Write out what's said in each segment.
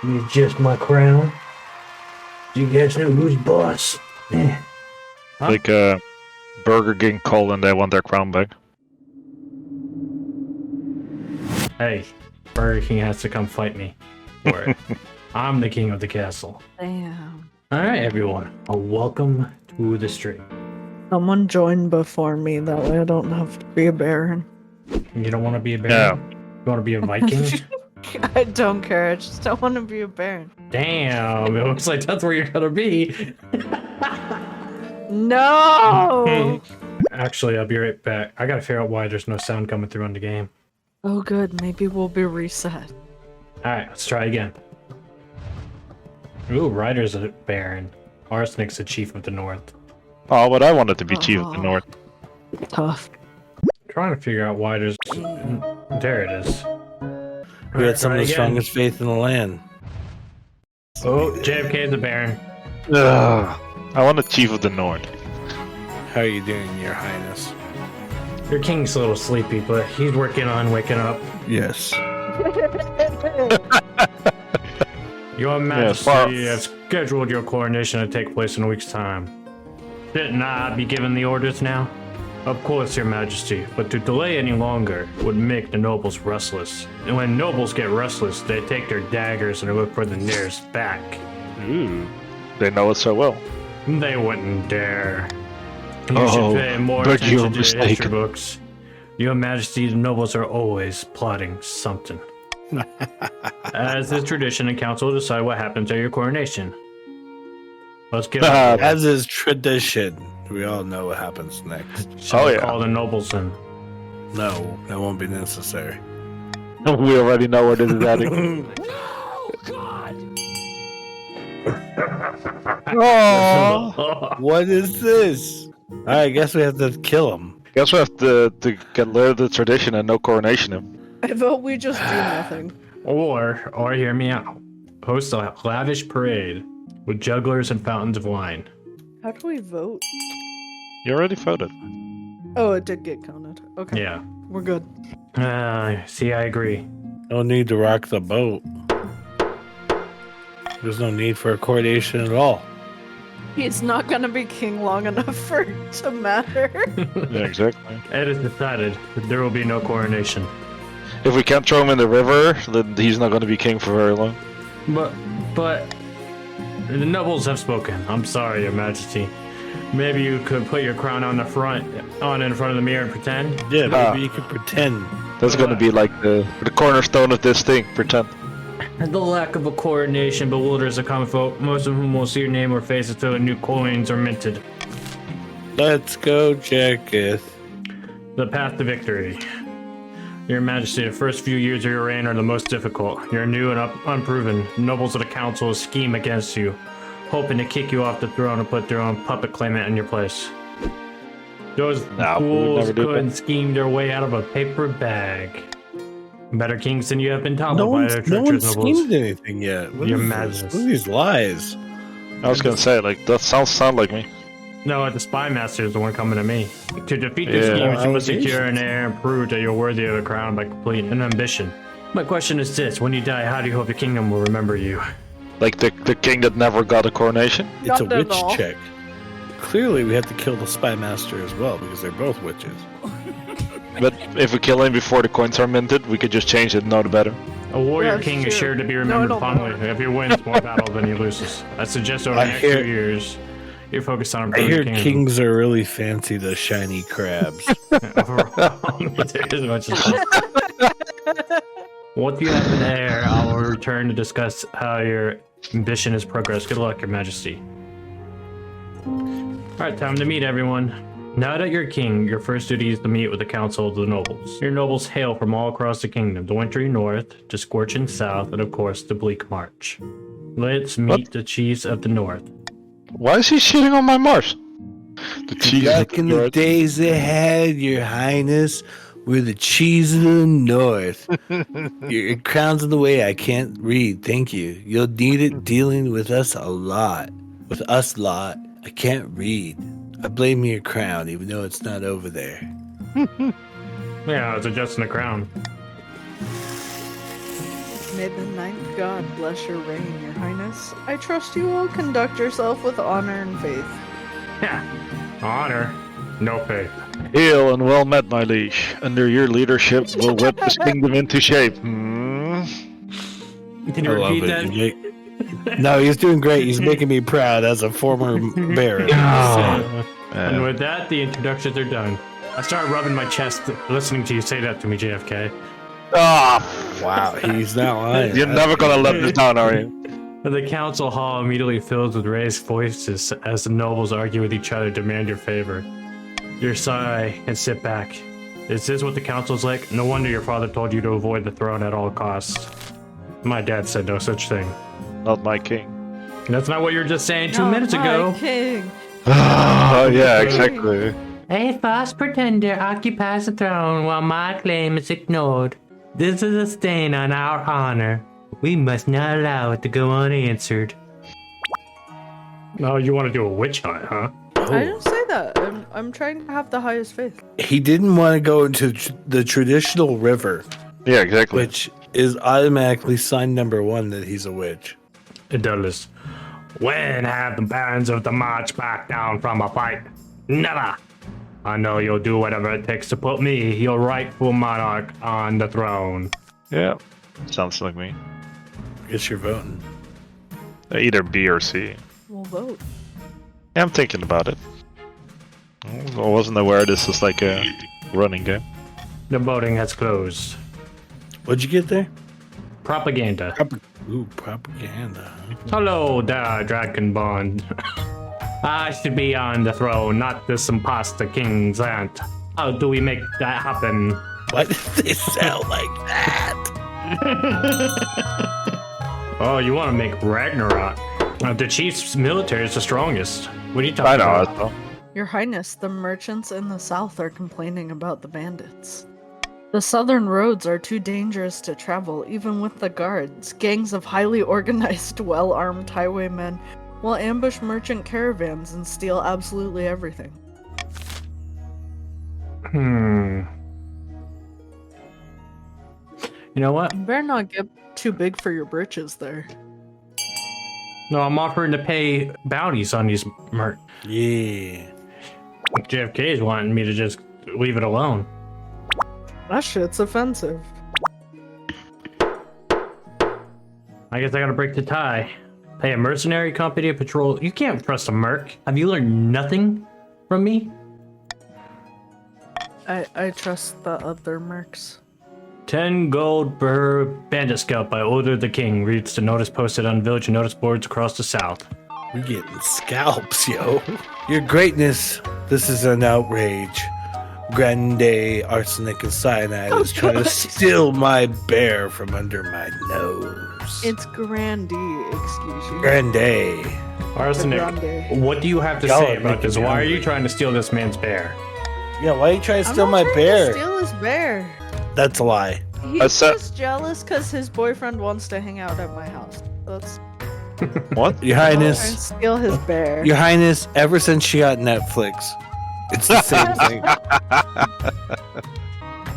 It's just my crown. Do you guys know who's boss? Huh? Like Burger King calling they want their crown back. Hey, Burger King has to come fight me for it. I'm the king of the castle. Damn. Alright, everyone. Welcome to the stream. Someone joined before me, that way I don't have to be a baron. You don't want to be a Yeah. baron? You want to be a Viking? I don't care, I just don't want to be a baron. Damn, it looks like that's where you're gonna be. No! Actually, I'll be right back. I gotta figure out why there's no sound coming through on the game. Oh good, maybe we'll be reset. Alright, let's try again. Ooh, Ryder's a baron. Arsenic's the chief of the north. Oh, but I wanted to be chief of the north. Tough. Trying to figure out why there's... There it is. We had some of the Try again. strongest faith in the land. Oh, JFK is a baron. Ugh. I want the chief of the north. How are you doing, Your Highness? Your king's a little sleepy, but he's working on waking up. Yes. Your Majesty far- has scheduled your coronation to take place in a week's time. Shouldn't I be given the orders now? Of course, Your Majesty, but to delay any longer would make the nobles restless. And when nobles get restless, they take their daggers and look for the nearest back. Ooh. They know it so well. They wouldn't dare. You Oh, should pay more but attention you're to the history mistaken. books. Your Majesty, the nobles are always plotting something. As is tradition, the council will decide what happens at your coronation. Let's get on. As is tradition, we all know what happens next. Shall Oh, I yeah. call the nobles in? No, that won't be necessary. We already know where this is heading. Oh, What is this? Alright, I guess we have to kill him. guess we have to get rid of the tradition and no coronation him. I vote we just do nothing. Or hear me out. Host a lavish parade with jugglers and fountains of wine. How do we vote? You already voted. Oh, it did get counted. Okay. Yeah. We're good. See, I agree. No need to rock the boat. There's no need for a coronation at all. He's not gonna be king long enough for it to matter. Yeah, exactly. It is decided that there will be no coronation. If we can't throw him in the river, then he's not going to be king for very long. But the nobles have spoken. I'm sorry, Your Majesty. Maybe you could put your crown on in front of the mirror and pretend. Yeah, Ah. maybe you could pretend. That's going to be like the cornerstone of this thing. Pretend. The lack of a coronation bewilders the common folk, most of whom will see your name or face until new coins are minted. Let's go, Jekith. The path to victory. Your Majesty, the first few years of your reign are the most difficult. You're new and unproven. Nobles of the council will scheme against you, hoping to kick you off the throne and put their own puppet claimant in your place. Those Nah, we would fools never do couldn't that. scheme their way out of a paper bag. Better kings than you have been toppled No by one's, their no one's treacherous nobles. schemed anything yet. What Your is this? madness. What are these lies? I was going to say, like, that sound like me. No, the spy master is the one coming to me. To defeat the Yeah. schemes, you must Allegations. secure an heir and prove that you're worthy of the crown by completing an ambition. My question is this: when you die, how do you hope the kingdom will remember you? Like the king that never got a coronation. It's a Not at witch all. check. Clearly, we have to kill the spy master as well because they're both witches. But if we kill him before the coins are minted, we could just change it, know the better. A warrior That's king is true. sure to be No, remembered no, no. fondly if he wins more battles than he loses. I suggest over the I next hear- 2 years, you're focused on I improving hear the kingdom. kings are really fancy the shiny crabs. Overall, you take as much as possible. Once you have an heir, I will return to discuss how your ambition has progressed. Good luck, Your Majesty. Alright, time to meet everyone. Now that you're king, your first duty is to meet with the council of the nobles. Your nobles hail from all across the kingdom, the wintry north, to scorching south, and of course the bleak march. Let's meet the chiefs of the north. Why is he shitting on my Mars? The cheese. Back in the days ahead, Your Highness, we're the cheese of the north. Your crown's in the way. I can't read. Thank you. You'll need it dealing with us a lot. With us lot, I can't read. I blame your crown, even though it's not over there. Yeah, it's adjusting the crown. May the ninth god bless your reign, your highness. I trust you will conduct yourself with honor and faith. Yeah. Honor. No faith. Hail and well met, my liege. Under your leadership, we'll whip this kingdom into shape. Can you I love repeat it. that? No, he's doing great. He's making me proud as a former bear. And with that, the introductions are done. I start rubbing my chest listening to you say that to me, JFK. Wow, he's not lying. You're never gonna let this down, are you? The council hall immediately fills with raised voices as the nobles argue with each other to demand your favor. You sigh and sit back. Is this what the council's like? No wonder your father told you to avoid the throne at all costs. My dad said no such thing. Not my king. That's not what you were just saying 2 Not minutes my ago. King. Oh, yeah, exactly. A false pretender occupies the throne while my claim is ignored. This is a stain on our honor. We must not allow it to go unanswered. Oh, you want to do a witch hunt, huh? I didn't say that. I'm trying to have the highest faith. He didn't want to go into the traditional river, Yeah, exactly. which is automatically sign number one that he's a witch. It does. When have the barons of the march back down from a fight? Never! I know you'll do whatever it takes to put me, your rightful monarch, on the throne. Yeah, sounds like me. Guess you're voting. Either B or C. We'll vote. Yeah, I'm thinking about it. I wasn't aware this was like a running game. The voting has closed. What'd you get there? Propaganda. Propaganda. Huh? Hello there, Dragonborn. I should be on the throne, not this imposter King Zant. How do we make that happen? Why did they sound like that? Oh, you want to make Ragnarok? The chief's military is the strongest. What are you talking I about? know. Your Highness, the merchants in the south are complaining about the bandits. The southern roads are too dangerous to travel, even with the guards. Gangs of highly organized, well-armed highwaymen will ambush merchant caravans and steal absolutely everything. You know what? You better not get too big for your britches there. No, I'm offering to pay bounties on these Yeah. JFK is wanting me to just leave it alone. That shit's offensive. I guess I gotta break the tie. Pay a mercenary company to patrol. You can't trust a merc. Have you learned nothing from me? I trust the other mercs. 10 gold per bandit scalp by order of the king. Reads the notice posted on village notice boards across the south. We're getting scalps, yo. Your greatness, this is an outrage. Grande arsenic and cyanide is trying to steal my bear from under my nose. It's Grandee, excuse you. Grande. Arsenic, Grande. what do you have to Y'all say are about this? making me Why are you hungry. trying to steal this man's bear? Yeah, why are you trying to steal I'm my not trying bear? to steal his bear. That's a lie. He's just jealous because his boyfriend wants to hang out at my house. That's What? Your trying to Highness, steal his bear. Your Highness, ever since she got Netflix, it's the same thing.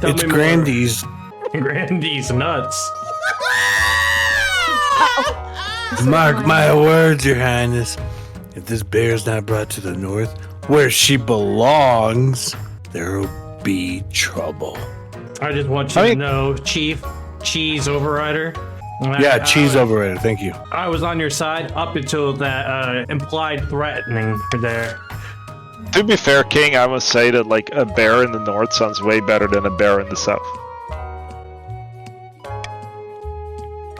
Tell It's me more. Grandy's. Grandy's nuts. Mark my words, Your Highness. If this bear's not brought to the north, where she belongs, there'll be trouble. I just want you to know, Chief, Cheese Overrider. Yeah, cheese overrated. Thank you. I was on your side up until that implied threatening there. To be fair, King, I must say that like a bear in the north sounds way better than a bear in the south.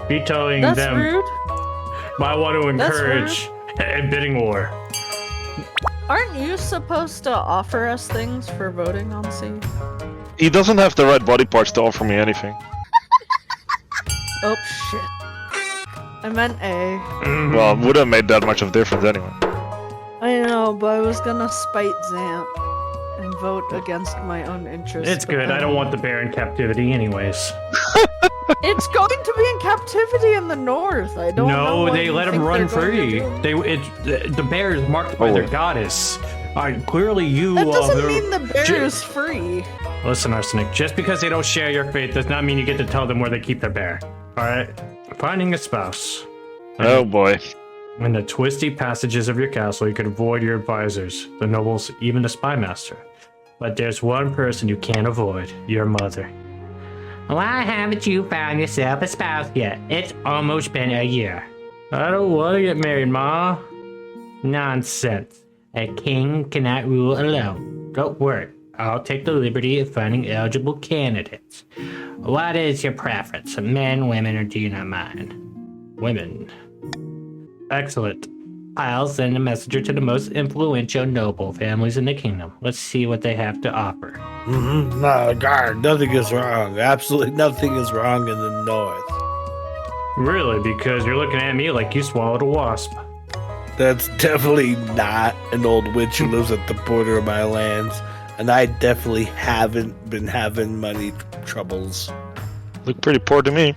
Vetoing That's them. rude. But I want to That's encourage a bidding war. Aren't you supposed to offer us things for voting on C? He doesn't have the right body parts to offer me anything. Oh shit. I meant A. Well, it wouldn't have made that much of a difference anyway. I know, but I was gonna spite Zant and vote against my own interests. It's but good. I then- don't want the bear in captivity anyways. It's going to be in captivity in the north. I don't know. No, what they you let him think run they're going free. to do. The bear is marked by their Oh. goddess. Clearly you That doesn't the- mean the bear Ju- is free. Listen, Arsenic, just because they don't share your faith does not mean you get to tell them where they keep their bear. Alright. Finding a spouse. Oh boy. In the twisty passages of your castle, you could avoid your advisors, the nobles, even the spy master. But there's one person you can't avoid, your mother. Why haven't you found yourself a spouse yet? It's almost been a year. I don't want to get married, Ma. Nonsense. A king cannot rule alone. Don't worry. I'll take the liberty of finding eligible candidates. What is your preference? Men, women, or do you not mind? Women. Excellent. I'll send a messenger to the most influential noble families in the kingdom. Let's see what they have to offer. Mm-hmm. No, God, nothing is wrong. Absolutely nothing is wrong in the north. Really? Because you're looking at me like you swallowed a wasp. That's definitely not an old witch who lives at the border of my lands. And I definitely haven't been having money troubles. Look pretty poor to me.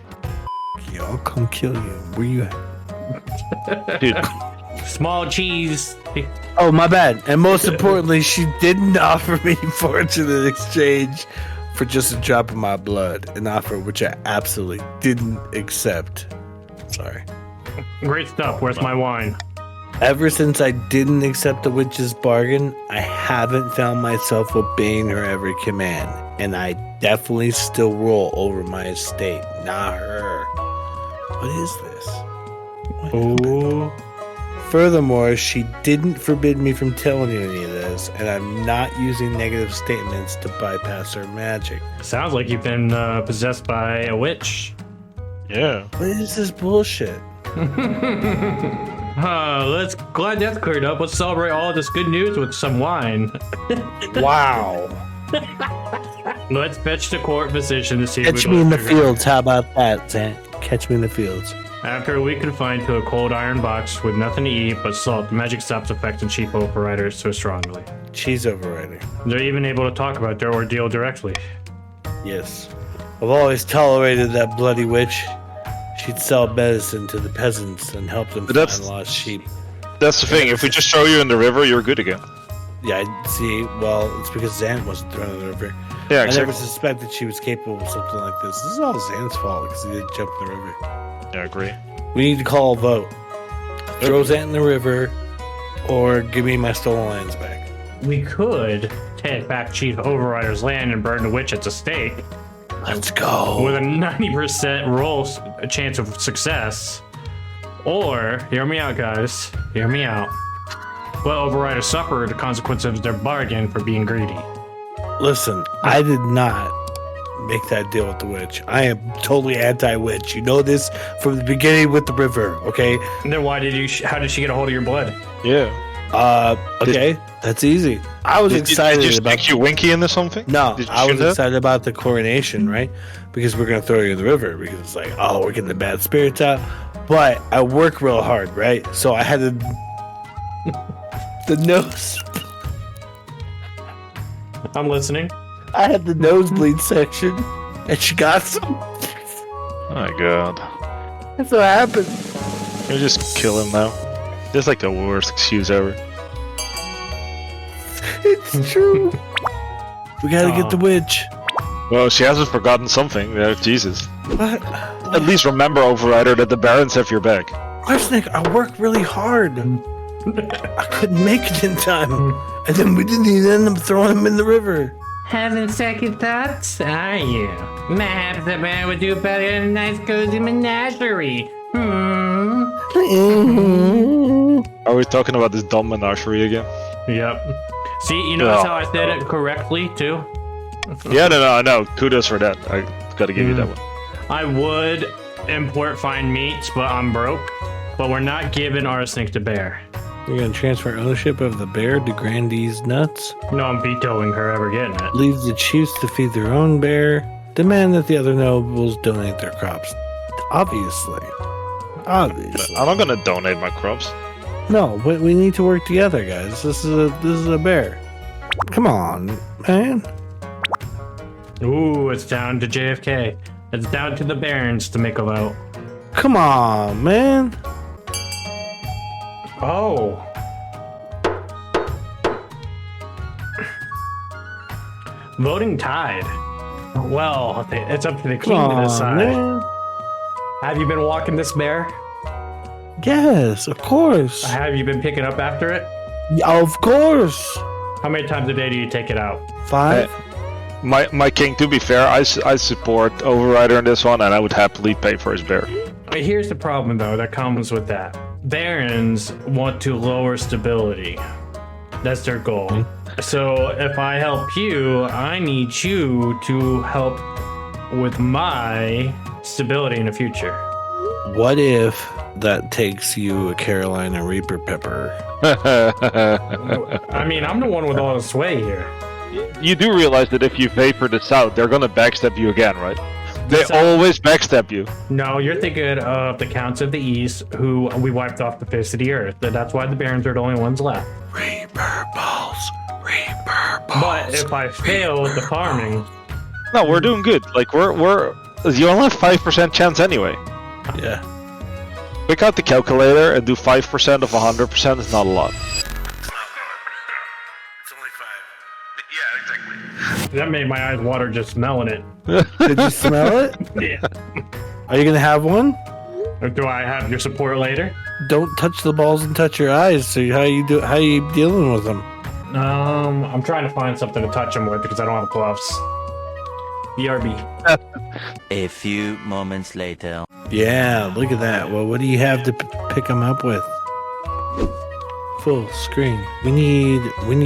Yeah, I'll come kill you. Where you at? Dude. Small cheese. Oh, my bad. And most importantly, she didn't offer me fortune in exchange for just a drop of my blood. An offer which I absolutely didn't accept. Sorry. Great stuff. Where's my wine? Ever since I didn't accept the witch's bargain, I haven't found myself obeying her every command. And I definitely still rule over my estate, not her. What is this? What Ooh. Furthermore, she didn't forbid me from telling you any of this, and I'm not using negative statements to bypass her magic. Sounds like you've been possessed by a witch. Yeah. What is this bullshit? Let's glad that's cleared up. Let's celebrate all this good news with some wine. Wow. Let's fetch the court physician to see. Catch me in the fields. How about that, Zant? Catch me in the fields. After a week confined to a cold iron box with nothing to eat but salt, the magic stops affecting cheap overriders so strongly. She's overriding. They're even able to talk about their ordeal directly. Yes. I've always tolerated that bloody witch. She'd sell medicine to the peasants and help them But find lost sheep. That's the thing. If we just throw you in the river, you're good again. Yeah, see, well, it's because Zant wasn't thrown in the river. Yeah, I never exactly. suspected she was capable of something like this. This is all Zant's fault because he didn't jump in the river. Yeah, I agree. We need to call a vote. Throw Zant in the river, or give me my stolen lands back. We could take back Chief Overrider's land and burn the witch at the stake Let's go. with a 90% chance of success. Or, hear me out, guys. Hear me out. Let Overrider suffer the consequences of their bargain for being greedy. Listen, I did not make that deal with the witch. I am totally anti-witch. You know this from the beginning with the river, okay? And then why did you? How did she get a hold of your blood? Yeah. Okay, that's easy. I was excited Did you about. stick you winky into something? No, Did you I shoot was that? excited about the coronation, right? Because we're gonna throw you in the river because it's like, oh, we're getting the bad spirits out. But I work real hard, right? So I had the nose. I'm listening. I had the nosebleed section, and she got some. Oh my god. That's what happened. Can we just kill him now? That's like the worst excuse ever. It's true. We gotta get the witch. Well, she hasn't forgotten something. Jesus. What? At least remember, Overrider, that the barons have your back. Arsenic, I worked really hard. I couldn't make it in time. And then we didn't even end up throwing him in the river. Having second thoughts, are you? Perhaps the man would do better in a nice cozy menagerie. Are we talking about this dumb menagerie again? Yep. See, you notice how I said it correctly, too? Yeah, no, I know. Kudos for that. I gotta give you that one. I would import fine meats, but I'm broke. But we're not giving arsenic to Bear. We're gonna transfer ownership of the bear to Grandee's nuts. No, I'm vetoing her ever getting it. Leave the chiefs to feed their own bear. Demand that the other nobles donate their crops. Obviously. I'm not gonna donate my crops. No, we need to work together, guys. This is a bear. Come on, man. Ooh, it's down to JFK. It's down to the barons to make a vote. Come on, man. Oh. Voting tied. Well, it's up to the king Come to on, decide. man. Have you been walking this bear? Yes, of course. Have you been picking up after it? Of course. How many times a day do you take it out? 5. My king, to be fair, I support Overrider in this one, and I would happily pay for his bear. Here's the problem, though, that comes with that. Barons want to lower stability. That's their goal. So if I help you, I need you to help with my stability in the future. What if that takes you a Carolina Reaper pepper? I mean, I'm the one with all the sway here. You do realize that if you vapor the south, they're gonna backstab you again, right? They always backstab you. No, you're thinking of the Counts of the East, who we wiped off the face of the earth. That's why the Barons are the only ones left. Reaper balls. Reaper balls. But if I fail with the farming... No, we're doing good. Like, you only have 5% chance anyway. Yeah. Pick out the calculator and do 5% of 100% is not a lot. It's only 5. Yeah, exactly. That made my eyes water just smelling it. Did you smell it? Yeah. Are you gonna have one? Or do I have your support later? Don't touch the balls and touch your eyes. So how you dealing with them? I'm trying to find something to touch them with because I don't have gloves. BRB. A few moments later. Yeah, look at that. Well, what do you have to pick them up with? Full screen. We need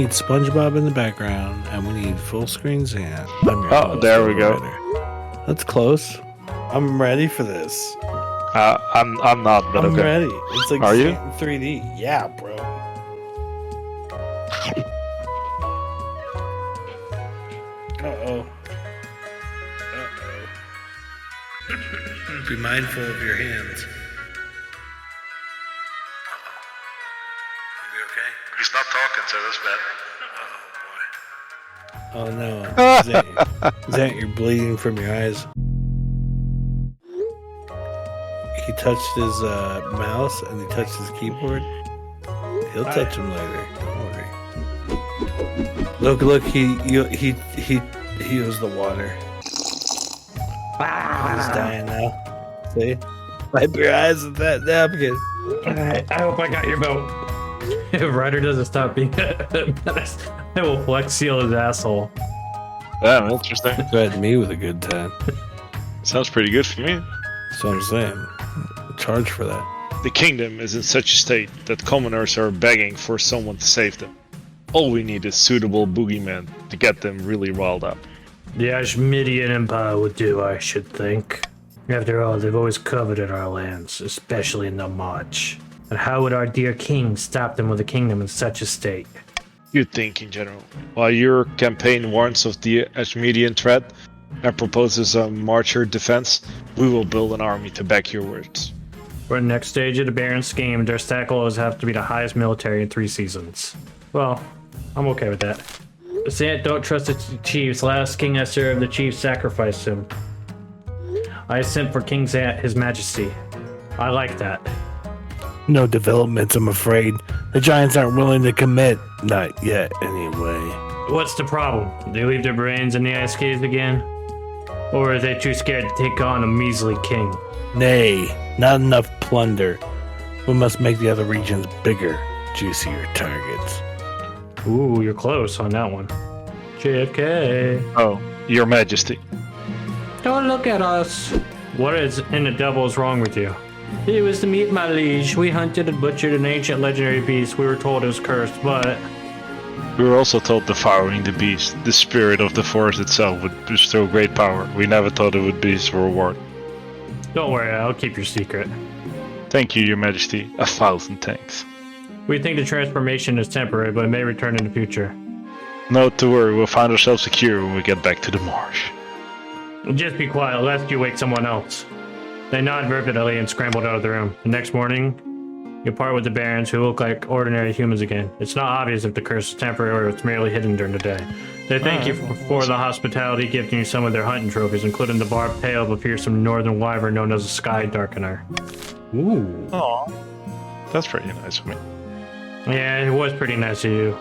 SpongeBob in the background, and we need full screen Zant. Oh, there we go. That's close. I'm ready for this. I'm not, but I'm okay. ready. It's like Are you? Zant in 3D. Yeah, bro. Uh-oh. Be mindful of your hands. Are we okay? He's not talking, so that's bad. Oh no. Zant, you're bleeding from your eyes. He touched his mouse and he touched his keyboard. He'll touch him later. Don't worry. Look, he was the water. He's dying now. See? Wipe your eyes with that napkin. Alright, I hope I got your vote. If Ryder doesn't stop being a menace, I will flex seal his asshole. Yeah, interesting. Go ahead, me with a good time. Sounds pretty good for me. That's what I'm saying. Charge for that. The kingdom is in such a state that commoners are begging for someone to save them. All we need is suitable boogeymen to get them really riled up. The Ashmidian Empire would do, I should think. After all, they've always coveted our lands, especially in the March. And how would our dear king stop them with a kingdom in such a state? You'd think, in general, while your campaign warns of the Ashmedian threat and proposes a marcher defense, we will build an army to back your words. For the next stage of the Baron scheme, their stack will always have to be the highest military in 3 seasons. Well, I'm okay with that. Zant don't trust the chiefs. Last king I served, the chiefs sacrificed him. I sent for King Zant, his majesty. I like that. No developments, I'm afraid. The Giants aren't willing to commit. Not yet, anyway. What's the problem? They leave their brains in the ice caves again? Or are they too scared to take on a measly king? Nay, not enough plunder. We must make the other regions bigger, juicier targets. Ooh, you're close on that one. JFK. Oh, your majesty. Don't look at us. What is in the devil is wrong with you? It was to meet my liege. We hunted and butchered an ancient legendary beast. We were told it was cursed, but... We were also told devouring the beast, the spirit of the forest itself, would bestow great power. We never thought it would be its reward. Don't worry, I'll keep your secret. Thank you, your majesty. 1,000 thanks. We think the transformation is temporary, but it may return in the future. No to worry, we'll find ourselves secure when we get back to the marsh. Just be quiet, lest you wake someone else. They nodded vividly and scrambled out of the room. The next morning, you part with the barons who look like ordinary humans again. It's not obvious if the curse is temporary or it's merely hidden during the day. They thank you for the hospitality, gifting you some of their hunting trophies, including the barbed tail of a fearsome northern wyvern known as a sky darkener. Ooh. Aww. That's pretty nice of me. Yeah, it was pretty nice of you.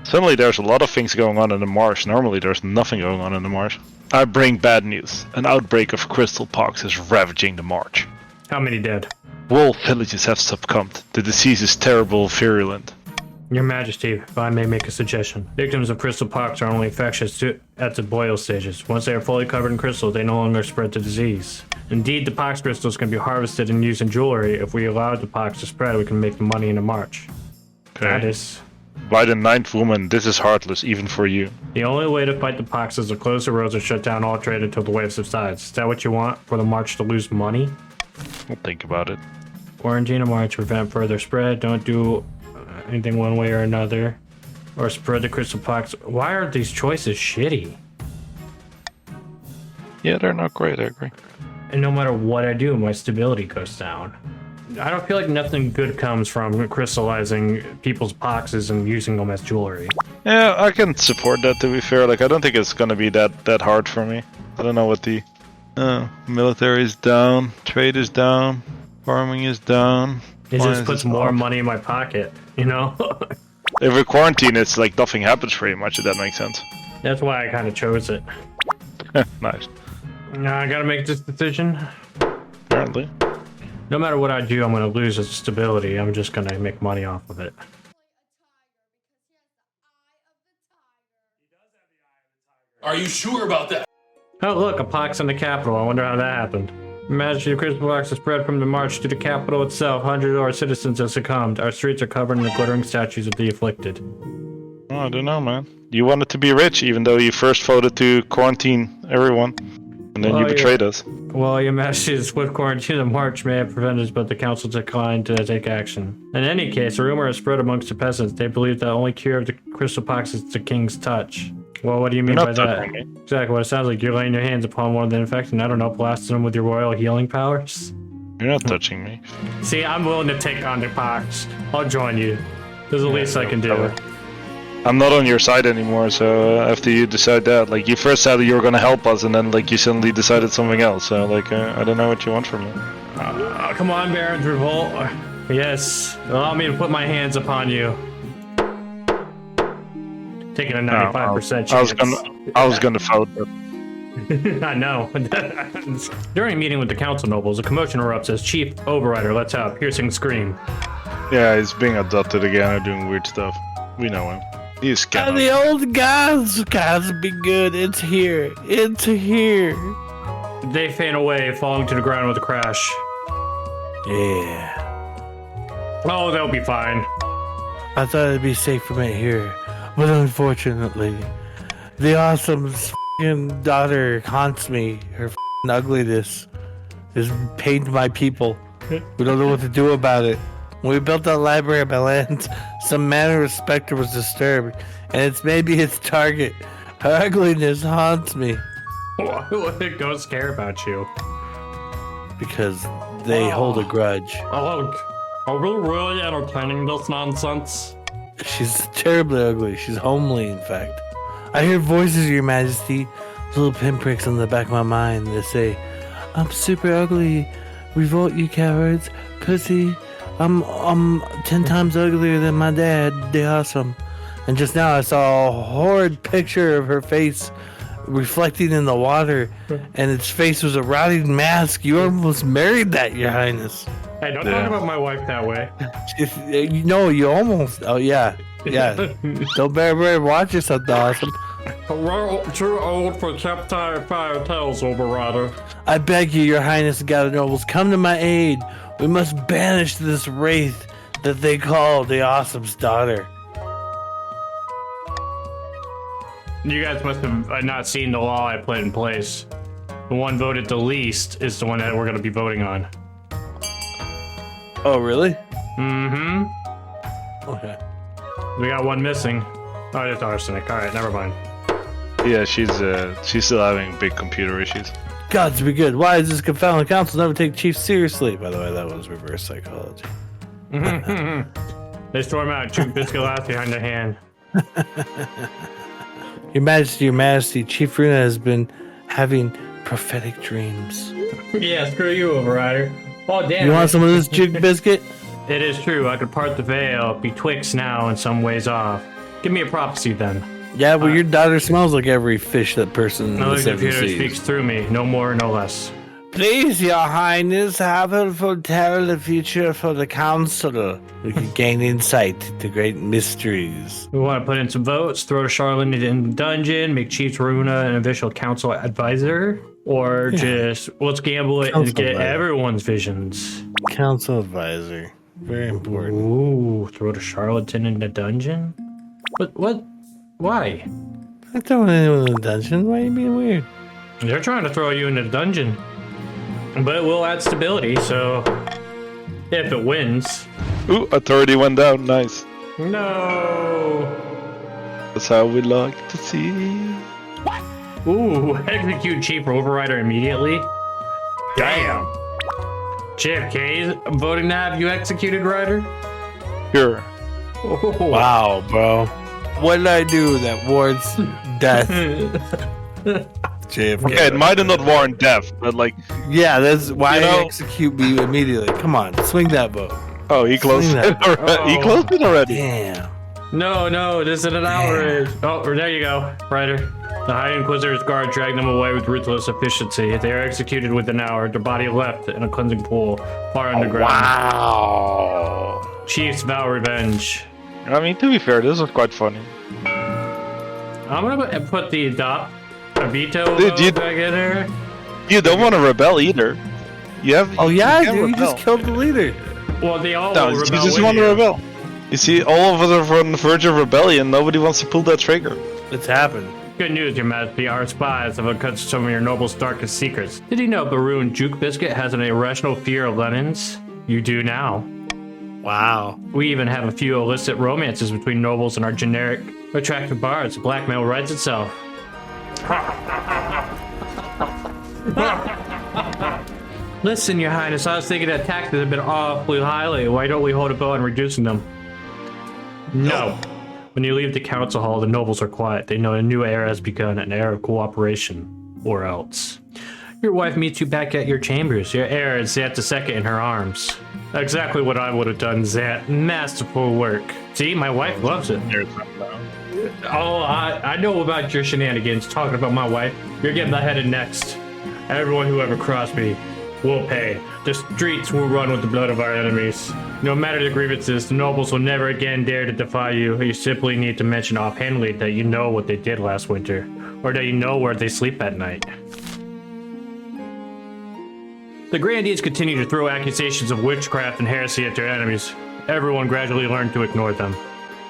Suddenly there's a lot of things going on in the marsh. Normally there's nothing going on in the marsh. I bring bad news. An outbreak of crystal pox is ravaging the marsh. How many dead? Whole villages have succumbed. The disease is terrible, virulent. Your Majesty, if I may make a suggestion. Victims of crystal pox are only infectious at the boil stages. Once they are fully covered in crystals, they no longer spread the disease. Indeed, the pox crystals can be harvested and used in jewelry. If we allow the pox to spread, we can make the money in a march. Okay. That is... By the ninth woman, this is heartless, even for you. The only way to fight the pox is to close the roads and shut down all trade until the wave subsides. Is that what you want, for the march to lose money? I'll think about it. Quarantine a march, prevent further spread. Don't do anything one way or another. Or spread the crystal pox. Why are these choices shitty? Yeah, they're not great, I agree. And no matter what I do, my stability goes down. I don't feel like nothing good comes from crystallizing people's poxes and using them as jewelry. Yeah, I can support that, to be fair. Like, I don't think it's gonna be that hard for me. I don't know what the... military is down, trade is down, farming is down. It just puts more money in my pocket, you know? If we quarantine, it's like nothing happens pretty much, if that makes sense. That's why I kind of chose it. Nice. Now I gotta make this decision. Apparently. No matter what I do, I'm gonna lose its stability. I'm just gonna make money off of it. Are you sure about that? Oh look, a pox in the capital. I wonder how that happened. Imagine the crystal pox has spread from the march to the capital itself. Hundreds of our citizens have succumbed. Our streets are covered in the glittering statues of the afflicted. Oh, I don't know, man. You wanted to be rich, even though you first voted to quarantine everyone. And then you betrayed us. Well, Your Majesty, the swift quarantine of March may have prevented us, but the council declined to take action. In any case, a rumor has spread amongst the peasants. They believe the only cure of the crystal pox is the king's touch. Well, what do you mean by that? Me. Exactly what it sounds like. You're laying your hands upon one of the infected, and I don't know, blasting them with your royal healing powers? You're not touching me. See, I'm willing to take on the pox. I'll join you. There's the least I can do. I'm not on your side anymore, so after you decide that, like, you first said you were gonna help us, and then, like, you suddenly decided something else, so, like, I don't know what you want from me. Come on, Barons, revolt. Yes, allow me to put my hands upon you. Taking a 95% chance. I was gonna vote, but... I know. During a meeting with the council nobles, a commotion erupts as Chief Overrider lets out a piercing scream. Yeah, he's being adopted again and doing weird stuff. We know him. He's scanned. The old gods be good. It's here. It's here. They faint away, falling to the ground with a crash. Yeah. Oh, they'll be fine. I thought it'd be safe from it here, but unfortunately, the awesome's f***ing daughter haunts me. Her f***ing ugliness has pained my people. We don't know what to do about it. When we built that library on my land, some manner of specter was disturbed, and it's maybe its target. Her ugliness haunts me. Why would the ghosts care about you? Because they hold a grudge. Oh, are we really entertaining this nonsense? She's terribly ugly. She's homely, in fact. I hear voices, Your Majesty, little pinpricks on the back of my mind that say, I'm super ugly. Revolt, you cowards. Pussy. I'm 10 times uglier than my dad. They awesome. And just now I saw a horrid picture of her face reflecting in the water, and its face was a rotting mask. You almost married that, Your Highness. Hey, don't talk about my wife that way. You know, you almost. Oh, yeah. Yeah. Don't bear watch yourself, awesome. We're too old for chapter fire tales, Overrider. I beg you, Your Highness and God of Nobles, come to my aid. We must banish this wraith that they call the Awesome's daughter. You guys must have not seen the law I put in place. The one voted the least is the one that we're going to be voting on. Oh, really? Mm-hmm. Okay. We got one missing. Oh, it's arsenic. All right, never mind. Yeah, she's still having big computer issues. Gods be good. Why does this confounded council never take Chief seriously? By the way, that was reverse psychology. They storm out. Chief Biscuit laughs behind their hand. Your Majesty, Chief Runa has been having prophetic dreams. Yeah, screw you, Overrider. Oh, damn. You want some of this jig biscuit? It is true. I could part the veil betwixt now and some ways off. Give me a prophecy then. Yeah, well, your daughter smells like every fish that person in Another the seven computer seas. speaks through me. No more, no less. Please, your highness, have her foretell the future for the council. We can gain insight to great mysteries. We want to put in some votes, throw Charlotte in the dungeon, make Chief Runa an official council advisor, or just let's gamble it and Council get advisor. everyone's visions. Council advisor. Very important. Ooh, throw the charlatan in the dungeon? What? Why? I don't want anyone in the dungeon. Why are you being weird? They're trying to throw you in the dungeon. But it will add stability, so if it wins. Ooh, authority went down. Nice. No. That's how we like to see. Ooh, execute Chief Overrider immediately. Damn. JFK voting to have you executed, Ryder? Sure. Oh. Wow, bro. What did I do that warrants death? JFK. Okay, it might have not warrant death, but like, Yeah, that's why You know- execute me immediately. Come on, swing that vote. oh, he closed Swing it. that. Already. He closed it already. Damn. No, this is an outrage. Oh, there you go, Ryder. The High Inquisitor's guard dragged them away with ruthless efficiency. They are executed within an hour. Their body left in a cleansing pool far underground. Wow. Chiefs vow revenge. I mean, to be fair, this was quite funny. I'm gonna put the veto Dude, you- back in there. You don't want to rebel either. You have. Oh yeah, I can do. You rebel. just killed the leader. Well, they all No, will you rebel just with want to you. rebel. You see, all of us are on the verge of rebellion. Nobody wants to pull that trigger. It's happened. Good news, Your Majesty. Our spies have uncovered some of your noble's darkest secrets. Did you know Baru and Juke Biscuit has an irrational fear of Lenins? You do now. Wow. We even have a few illicit romances between nobles and our generic attractive bards. Blackmail writes itself. Listen, Your Highness, I was thinking that taxes have been awfully high. Why don't we hold a vote on reducing them? No. When you leave the council hall, the nobles are quiet. They know a new era has begun, an era of cooperation, or else. Your wife meets you back at your chambers. Your heir is Zant II in her arms. Exactly what I would have done, Zant. Masterful work. See, my wife loves it. Oh, I know about your shenanigans, talking about my wife. You're getting beheaded next. Everyone who ever crossed me will pay. The streets will run with the blood of our enemies. No matter the grievances, the nobles will never again dare to defy you. You simply need to mention offhandedly that you know what they did last winter, or that you know where they sleep at night. The grandees continue to throw accusations of witchcraft and heresy at their enemies. Everyone gradually learned to ignore them.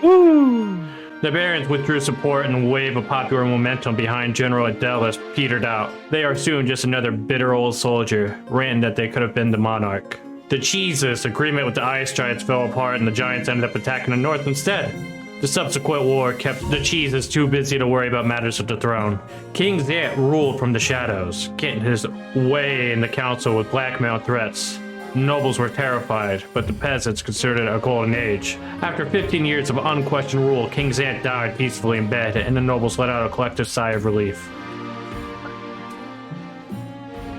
The barons withdrew support and the wave of popular momentum behind General Adelis petered out. They are soon just another bitter old soldier, ranting that they could have been the monarch. The Cheese's agreement with the Ice Giants fell apart and the Giants ended up attacking the North instead. The subsequent war kept the Cheeses too busy to worry about matters of the throne. King Zant ruled from the shadows, getting his way in the council with blackmail threats. Nobles were terrified, but the peasants considered it a golden age. After 15 years of unquestioned rule, King Zant died peacefully in bed, and the nobles let out a collective sigh of relief.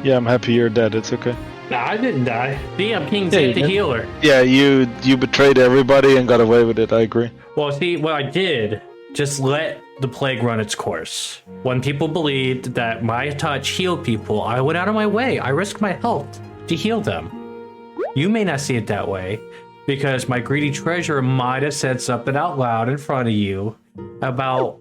Yeah, I'm happy you're dead. It's okay. Nah, I didn't die. See, I'm King Yeah, you Zant the did. healer. Yeah, you betrayed everybody and got away with it. I agree. Well, see, what I did, just let the plague run its course. When people believed that my touch healed people, I went out of my way. I risked my health to heal them. You may not see it that way, because my greedy treasurer might have said something out loud in front of you about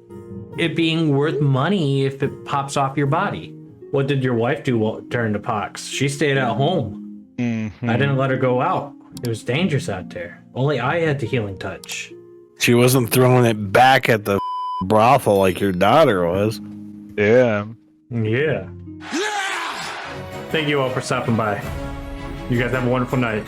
it being worth money if it pops off your body. What did your wife do during the pox? She stayed at home. Mm-hmm. I didn't let her go out. It was dangerous out there. Only I had the healing touch. She wasn't throwing it back at the brothel like your daughter was. Yeah. Yeah. Thank you all for stopping by. You guys have a wonderful night.